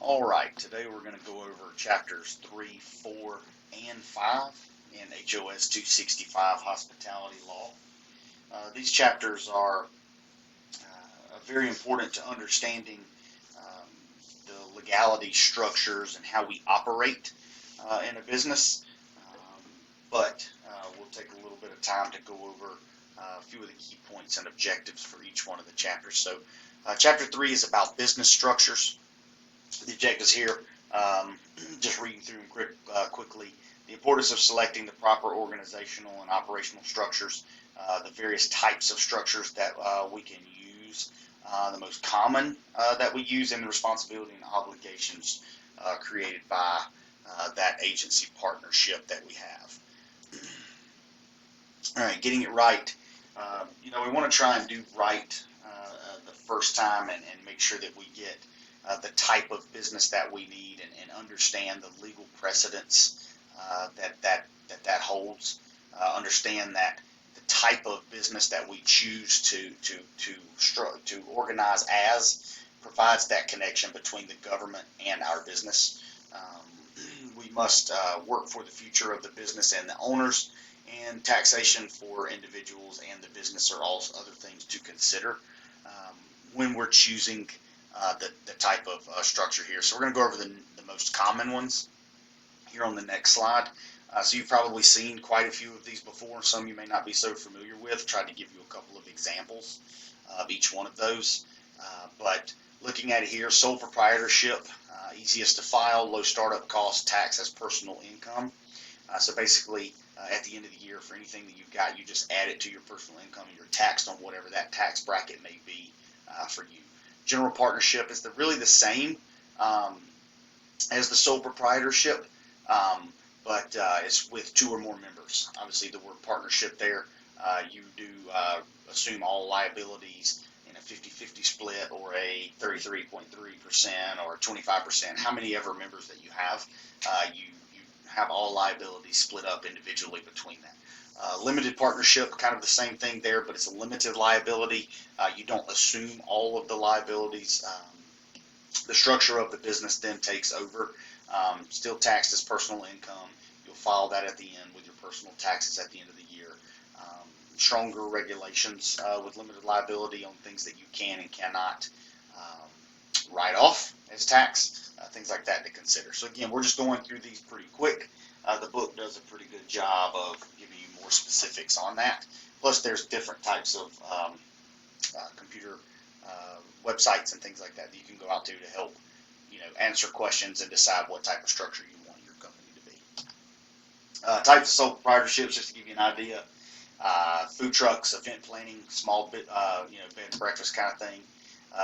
Alright, today we're going to go over chapters 3, 4, and 5 in HOS-265 Hospitality Law. These chapters are very important to understanding the legality structures and how we operate in a business, but we'll take a little bit of time to go over a few of the key points and objectives for each one of the chapters. So chapter 3 is about business structures. The objectives here, just reading through them quickly, the importance of selecting the proper organizational and operational structures, the various types of structures that we can use, the most common that we use, and the responsibility and obligations created by that agency partnership that we have. All right, getting it right. We want to try and do right the first time and make sure that we get the type of business that we need and understand the legal precedents that holds. Understand that the type of business that we choose to organize as provides that connection between the government and our business. We must work for the future of the business and the owners, and taxation for individuals and the business are all other things to consider when we're choosing the type of structure here. So we're going to go over the most common ones here on the next slide. So you've probably seen quite a few of these before. Some you may not be so familiar with. Tried to give you a couple of examples of each one of those. But looking at it here, sole proprietorship, easiest to file, low startup cost, tax as personal income. So basically, at the end of the year, for anything that you've got, you just add it to your personal income and you're taxed on whatever that tax bracket may be for you. General partnership is really the same as the sole proprietorship, but it's with 2 or more members. Obviously, the word partnership there, you do assume all liabilities in a 50-50 split or a 33.3% or 25%. How many ever members that you have, you have all liabilities split up individually between that. Limited partnership, kind of the same thing there, but it's a limited liability. You don't assume all of the liabilities. The structure of the business then takes over. Still taxed as personal income. You'll file that at the end with your personal taxes at the end of the year. Stronger regulations with limited liability on things that you can and cannot write off as tax, things like that to consider. So again, we're just going through these pretty quick. The book does a pretty good job of giving you more specifics on that. Plus, there's different types of computer websites and things like that you can go out to help, answer questions and decide what type of structure you want your company to be. Types of sole proprietorships, just to give you an idea: food trucks, event planning, small bed and breakfast kind of thing.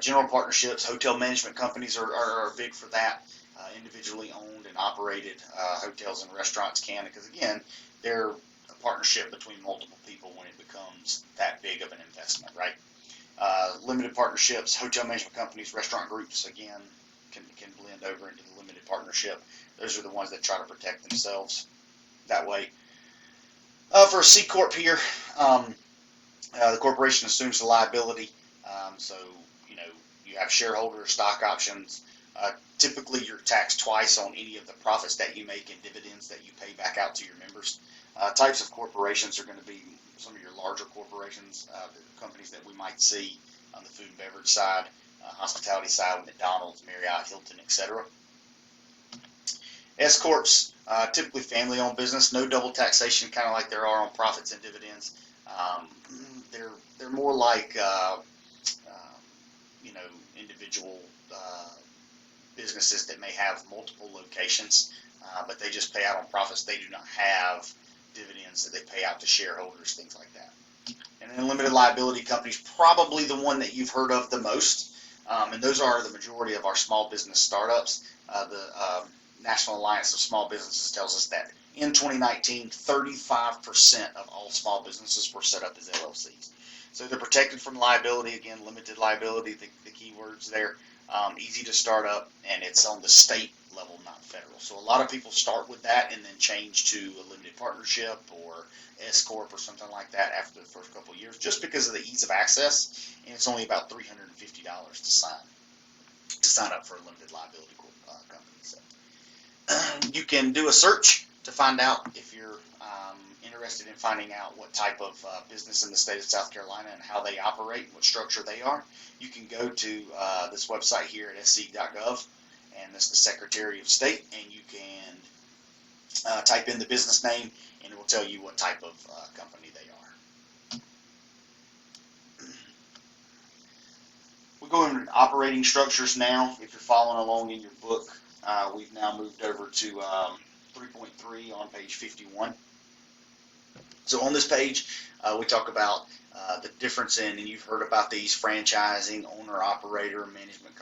General partnerships, hotel management companies are big for that. Individually owned and operated hotels and restaurants can, because again, they're a partnership between multiple people when it becomes that big of an investment, right? Limited partnerships, hotel management companies, restaurant groups, again, can blend over into the limited partnership. Those are the ones that try to protect themselves that way. For a C Corp here, the corporation assumes the liability. So, you have shareholder stock options. Typically, you're taxed twice on any of the profits that you make and dividends that you pay back out to your members. Types of corporations are going to be some of your larger corporations, the companies that we might see on the food and beverage side, hospitality side with McDonald's, Marriott, Hilton, etc. S Corps, typically family-owned business, no double taxation, kind of like there are on profits and dividends. They're more like individual businesses that may have multiple locations, but they just pay out on profits. They do not have dividends that they pay out to shareholders, things like that. And then limited liability companies, probably the one that you've heard of the most, and those are the majority of our small business startups. The National Alliance of Small Businesses tells us that in 2019, 35% of all small businesses were set up as LLCs. So they're protected from liability, again, limited liability, the key words there. Easy to start up, and it's on the state level, not federal. So a lot of people start with that and then change to a limited partnership or S Corp or something like that after the first couple of years, just because of the ease of access, and it's only about $350 to sign. to sign up for a limited liability company. So you can do a search to find out if you're interested in finding out what type of business in the state of South Carolina and how they operate, what structure they are. You can go to this website here at sc.gov, and that's the Secretary of State, and you can type in the business name, and it will tell you what type of company they are. We'll go into operating structures now. If you're following along in your book, we've now moved over to 3.3 on page 51. So on this page, we talk about the difference in, and you've heard about these: franchising, owner-operator, management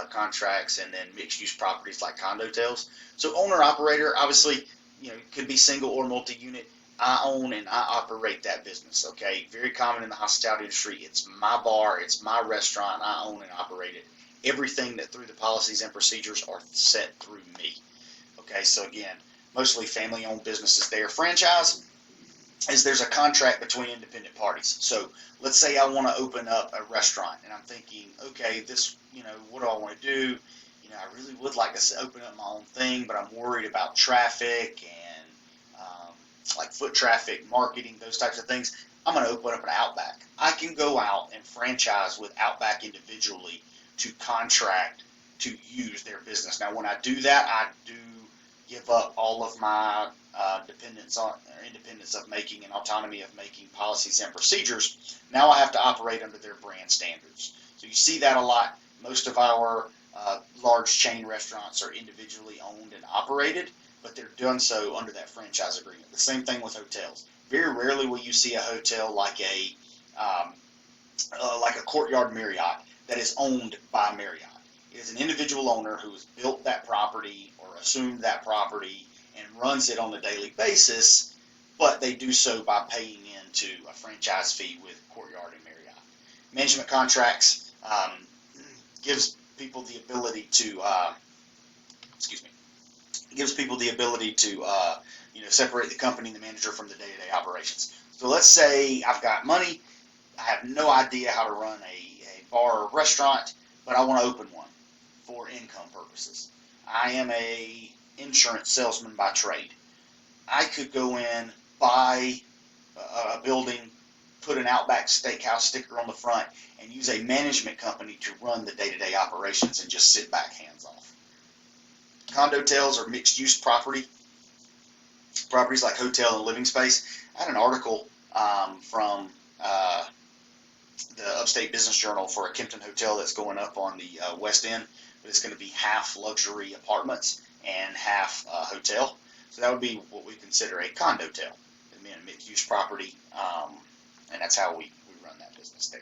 contracts, and then mixed-use properties like condo-tels. So owner-operator, obviously, could be single or multi-unit. I own and I operate that business. Okay, very common in the hospitality industry. It's my bar, it's my restaurant. I own and operate it. Everything that through the policies and procedures are set through me. Okay, so again, mostly family-owned businesses there. Franchise is there's a contract between independent parties. So let's say I want to open up a restaurant, and I'm thinking, okay, this, what do I want to do? I really would like to open up my own thing, but I'm worried about traffic and like foot traffic, marketing, those types of things. I'm going to open up an Outback. I can go out and franchise with Outback individually to contract to use their business. Now, when I do that, I do give up all of my independence of making and autonomy of making policies and procedures. Now I have to operate under their brand standards. So you see that a lot. Most of our large chain restaurants are individually owned and operated, but they're done so under that franchise agreement. The same thing with hotels. Very rarely will you see a hotel like a Courtyard Marriott that is owned by Marriott. It is an individual owner who has built that property or assumed that property and runs it on a daily basis, but they do so by paying into a franchise fee with Courtyard and Marriott. Management contracts gives people the ability to separate the company and the manager from the day-to-day operations. So let's say I've got money, I have no idea how to run a bar or restaurant, but I want to open one for income purposes. I am a insurance salesman by trade. I could go in, buy a building, put an Outback Steakhouse sticker on the front, and use a management company to run the day-to-day operations and just sit back hands off. Condo-tels are mixed-use properties like hotel and living space. I had an article from the Upstate Business Journal for a Kempton hotel that's going up on the West End, but it's going to be half luxury apartments and half hotel. So that would be what we consider a condo-tel. It'd be a mixed-use property, and that's how we run that business there.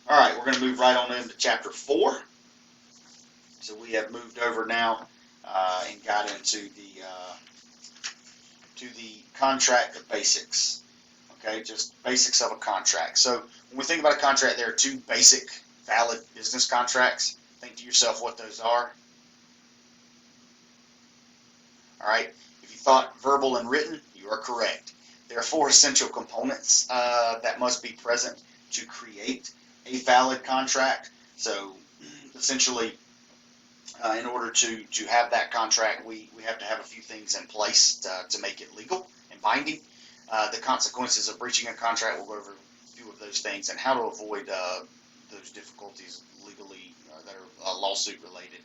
All right, we're going to move right on into Chapter 4. So we have moved over now and got into the contract basics. Okay, just basics of a contract. So when we think about a contract, there are two basic valid business contracts. Think to yourself what those are. All right, if you thought verbal and written, you are correct. There are four essential components that must be present to create a valid contract. So essentially, in order to have that contract, we have to have a few things in place to make it legal and binding. The consequences of breaching a contract, we'll go over a few of those things and how to avoid those difficulties legally that are lawsuit related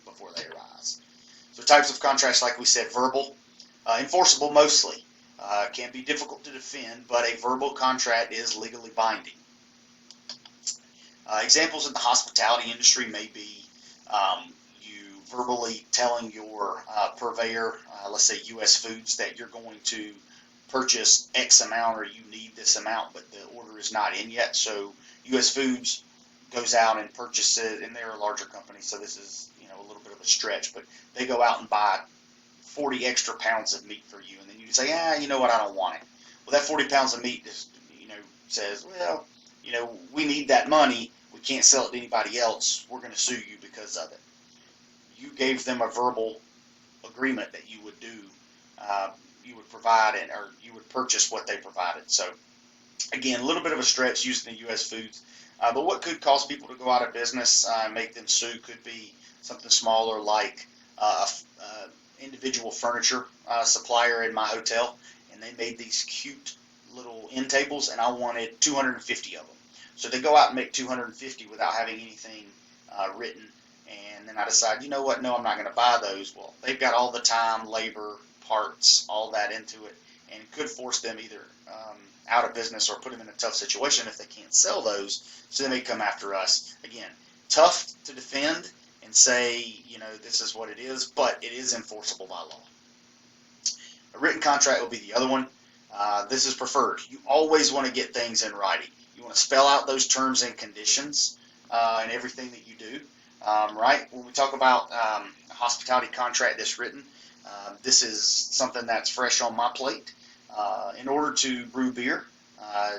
before they arise. So types of contracts, like we said, verbal, enforceable mostly. Can be difficult to defend, but a verbal contract is legally binding. Examples in the hospitality industry may be you verbally telling your purveyor, let's say U.S. Foods, that you're going to purchase X amount or you need this amount, but the order is not in yet. So U.S. Foods goes out and purchases it, and they're a larger company, so this is a little bit of a stretch, but they go out and buy 40 extra pounds of meat for you, and then you say, you know what, I don't want it. Well, that 40 pounds of meat just, says, well, we need that money. We can't sell it to anybody else. We're going to sue you because of it. You gave them a verbal agreement that you would do, you would provide or you would purchase what they provided. So again, a little bit of a stretch using the U.S. Foods. But what could cause people to go out of business, make them sue, could be something smaller like individual furniture supplier in my hotel, and they made these cute little end tables, and I wanted 250 of them. So they go out and make 250 without having anything written, and then I decide, you know what, no, I'm not going to buy those. Well, they've got all the time, labor, parts, all that into it, and it could force them either out of business or put them in a tough situation if they can't sell those, so they may come after us. Again, tough to defend and say, you know, this is what it is, but it is enforceable by law. A written contract will be the other one. This is preferred. You always want to get things in writing. You want to spell out those terms and conditions in everything that you do, right? When we talk about a hospitality contract that's written, this is something that's fresh on my plate. In order to brew beer,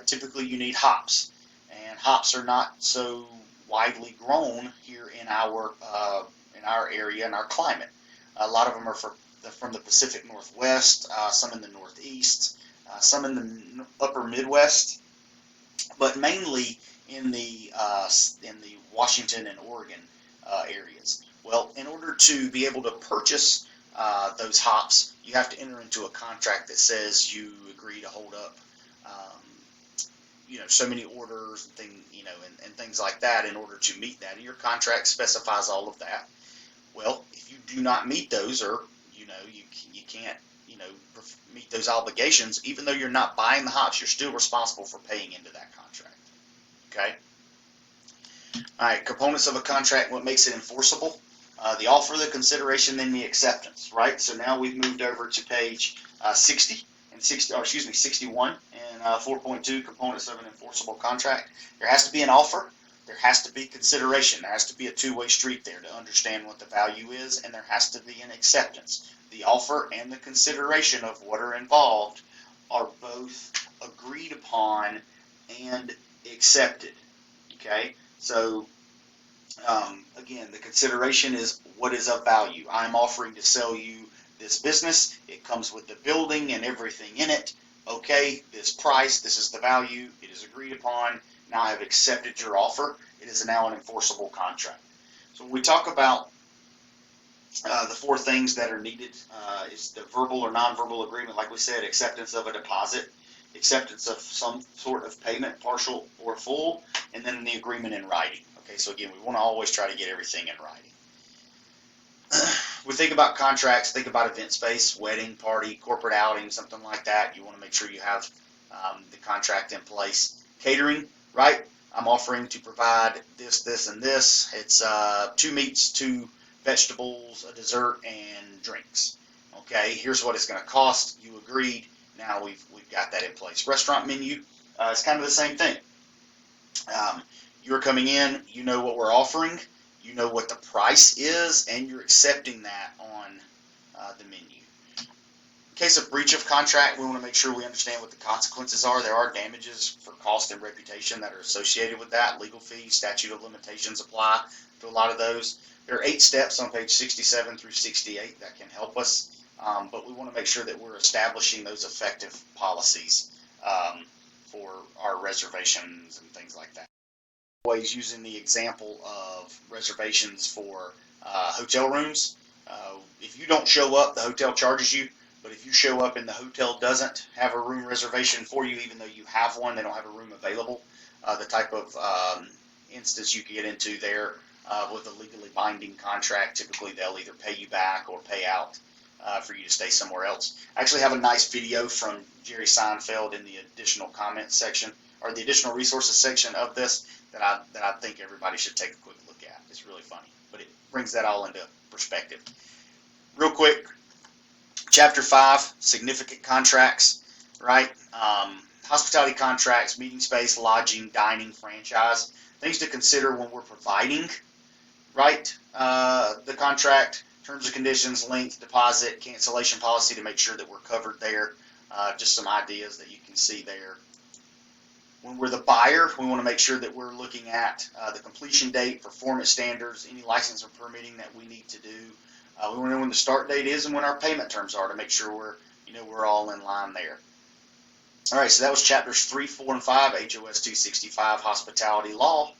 typically you need hops, and hops are not so widely grown here in our area and our climate. A lot of them are from the Pacific Northwest, some in the Northeast, some in the upper Midwest, but mainly in the Washington and Oregon areas. Well, in order to be able to purchase those hops, you have to enter into a contract that says you agree to hold up, so many orders and and things like that in order to meet that. And your contract specifies all of that. Well, if you do not meet those, or you can't meet those obligations, even though you're not buying the hops, you're still responsible for paying into that contract. Okay. All right. Components of a contract. What makes it enforceable? The offer, the consideration, then the acceptance. Right. So now we've moved over to page 61 and 4.2, components of an enforceable contract. There has to be an offer. There has to be consideration. There has to be a two-way street there to understand what the value is, and there has to be an acceptance. The offer and the consideration of what are involved are both agreed upon and accepted. Okay, so again, the consideration is what is of value. I'm offering to sell you this business. It comes with the building and everything in it. Okay, this price, this is the value. It is agreed upon. Now I have accepted your offer. It is now an enforceable contract. So when we talk about the four things that are needed, is the verbal or nonverbal agreement, like we said, acceptance of a deposit, acceptance of some sort of payment, partial or full, and then the agreement in writing. Okay, so again, we want to always try to get everything in writing. We think about contracts, think about event space, wedding, party, corporate outing, something like that. You want to make sure you have the contract in place. Catering, right? I'm offering to provide this, this, and this. It's 2 meats, 2 vegetables, a dessert, and drinks. Okay, here's what it's going to cost. You agreed. Now we've got that in place. Restaurant menu, it's kind of the same thing. You're coming in, you know what we're offering, you know what the price is, and you're accepting that on the menu. In case of breach of contract, we want to make sure we understand what the consequences are. There are damages for cost and reputation that are associated with that. Legal fees, statute of limitations apply to a lot of those. There are 8 steps on page 67 through 68 that can help us, but we want to make sure that we're establishing those effective policies for our reservations and things like that. Always using the example of reservations for hotel rooms. If you don't show up, the hotel charges you. But if you show up and the hotel doesn't have a room reservation for you, even though you have one, they don't have a room available, the type of instance you get into there with a legally binding contract, typically they'll either pay you back or pay out for you to stay somewhere else. I actually have a nice video from Jerry Seinfeld in the additional comments section, or the additional resources section of this, that I think everybody should take a quick look at. It's really funny, but it brings that all into perspective. Real quick, Chapter 5, significant contracts, right? Hospitality contracts, meeting space, lodging, dining, franchise, things to consider when we're providing, right? The contract, terms and conditions, length, deposit, cancellation policy to make sure that we're covered there. Just some ideas that you can see there. When we're the buyer, we want to make sure that we're looking at the completion date, performance standards, any license or permitting that we need to do. We want to know when the start date is and when our payment terms are to make sure we're all in line there. All right, so that was chapters 3, 4, and 5, HOS 265 Hospitality Law.